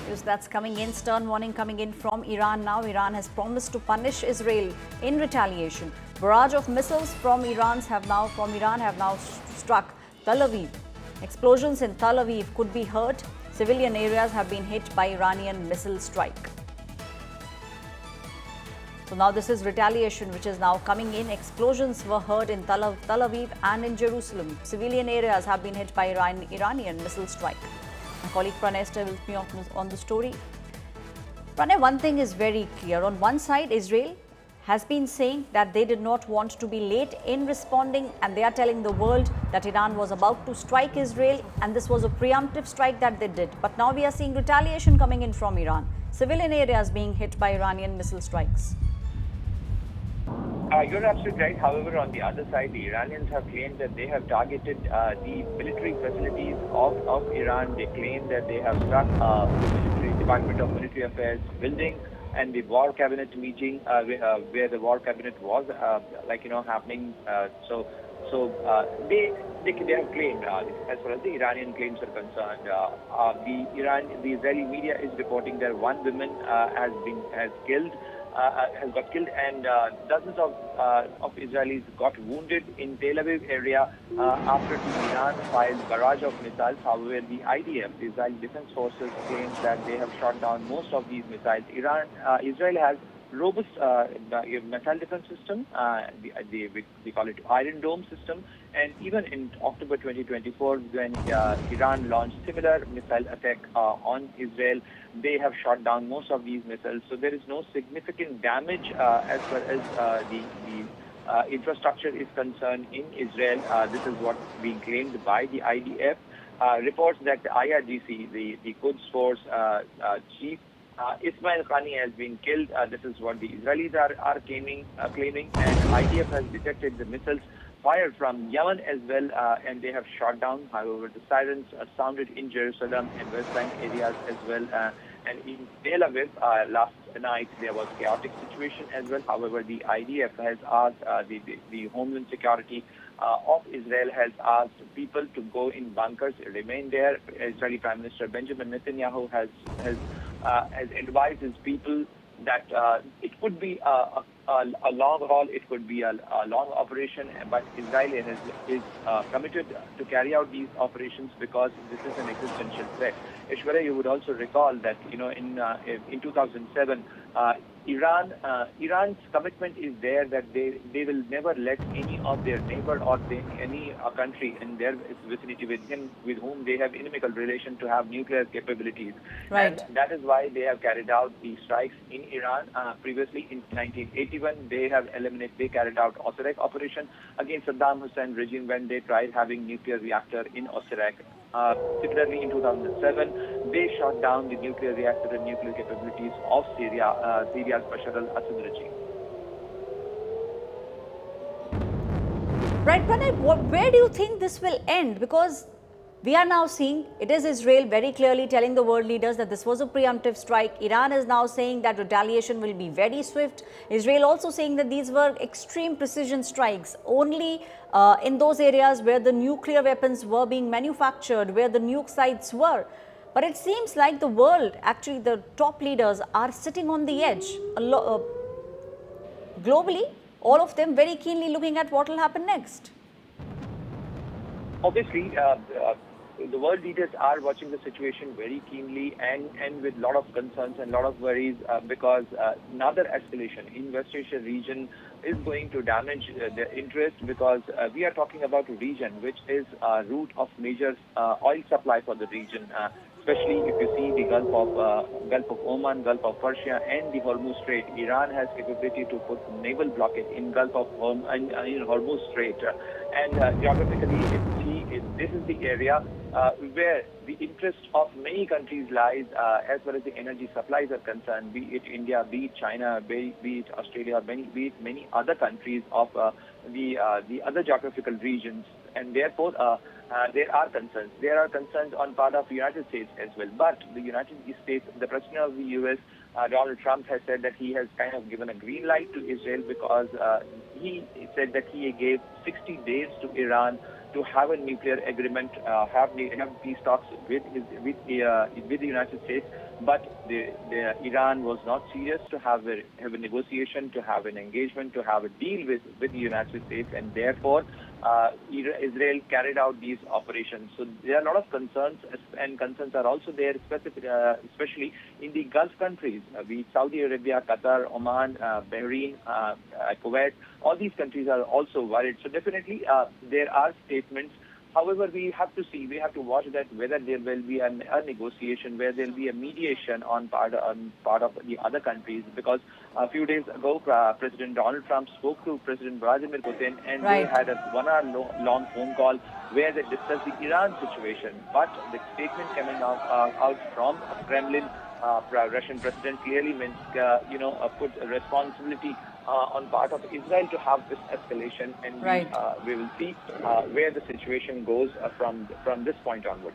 News that's coming in, stern warning coming in from Iran now. Iran has promised to punish Israel in retaliation. Barrage of missiles from Iran have now struck Tel Aviv. Explosions in Tel Aviv could be heard. Civilian areas have been hit by Iranian missile strike. So now this is retaliation which is now coming in. Explosions were heard in Tel Aviv and in Jerusalem. Civilian areas have been hit by Iranian missile strike. My colleague Pranay is with me on the story. Pranay, one thing is very clear. On one side, Israel has been saying that they did not want to be late in responding, and they are telling the world that Iran was about to strike Israel and this was a preemptive strike that they did. But now we are seeing retaliation coming in from Iran. Civilian areas being hit by Iranian missile strikes. You're absolutely right. However, on the other side, the Iranians have claimed that they have targeted the military facilities of Iran. They claim that they have struck the Department of Military Affairs building and the war cabinet meeting where the war cabinet was happening. So they have claimed, as far as the Iranian claims are concerned, the Israeli media is reporting that one woman has got killed and dozens of Israelis got wounded in Tel Aviv area after the Iran fired barrage of missiles. However, the IDF, the Israeli Defense Forces, claims that they have shot down most of these missiles. Israel has robust missile defense system. We call it Iron Dome system. And even in October 2024, when Iran launched similar missile attack on Israel, they have shot down most of these missiles. So there is no significant damage as far as the infrastructure is concerned in Israel. This is what is being claimed by the IDF. Reports that the IRGC, the Quds Force chief, Ismail Khani has been killed. This is what the Israelis are claiming, and IDF has detected the missiles fired from Yemen as well, and they have shot down. However, the sirens sounded in Jerusalem and West Bank areas as well. And in Tel Aviv, last night, there was a chaotic situation as well. However, the IDF has asked, the Homeland Security of Israel has asked people to go in bunkers, remain there. Israeli Prime Minister Benjamin Netanyahu has advised his people that it could be a long haul, it could be a long operation, but Israel is committed to carry out these operations because this is an existential threat. Ishwarya, you would also recall that in 2007, Iran's commitment is there that they will never let any of their neighbor or any country in their vicinity with whom they have inimical relation to have nuclear capabilities. Right. And that is why they have carried out the strikes in Iran. Previously, in 1981, they carried out Osirak operation against Saddam Hussein regime when they tried having nuclear reactor in Osirak. Similarly, in 2007, they shot down the nuclear reactor and nuclear capabilities of Syria's Bashar al-Assad regime. Right, Pranay, where do you think this will end? Because we are now seeing it is Israel very clearly telling the world leaders that this was a preemptive strike. Iran is now saying that retaliation will be very swift. Israel also saying that these were extreme precision strikes only in those areas where the nuclear weapons were being manufactured, where the nuke sites were. But it seems like the world, actually the top leaders are sitting on the edge. Globally, all of them very keenly looking at what will happen next. Obviously, the world leaders are watching the situation very keenly and with a lot of concerns and a lot of worries because another escalation in West Asia region is going to damage their interest because we are talking about a region which is a route of major oil supply for the region. Especially if you see the Gulf of Oman, Gulf of Persia, and the Hormuz Strait. Iran has capability to put naval blockade in Gulf of Hormuz Strait. And geographically, this is the area where the interest of many countries lies as far as the energy supplies are concerned, be it India, be it China, be it Australia, be it many other countries of the other geographical regions. And therefore, there are concerns. There are concerns on part of the United States as well. But the United States, the President of the U.S., Donald Trump, has said that he has kind of given a green light to Israel because he said that he gave 60 days to Iran to have a nuclear agreement, have peace talks with the United States. but Iran was not serious to have a negotiation, to have an engagement, to have a deal with the United States, and therefore Israel carried out these operations. So there are a lot of concerns, and concerns are also there, especially in the Gulf countries, be it Saudi Arabia, Qatar, Oman, Bahrain, Kuwait. All these countries are also worried. So definitely there are statements. However, we have to see, we have to watch that whether there will be a negotiation, where there will be a mediation on part of the other countries. Because a few days ago, President Donald Trump spoke to President Vladimir Putin, and they had a 1 hour long phone call where they discussed the Iran situation. But the statement coming out from Kremlin, Russian president clearly means, put responsibility on part of Israel to have this escalation, and we will see where the situation goes from this point onward.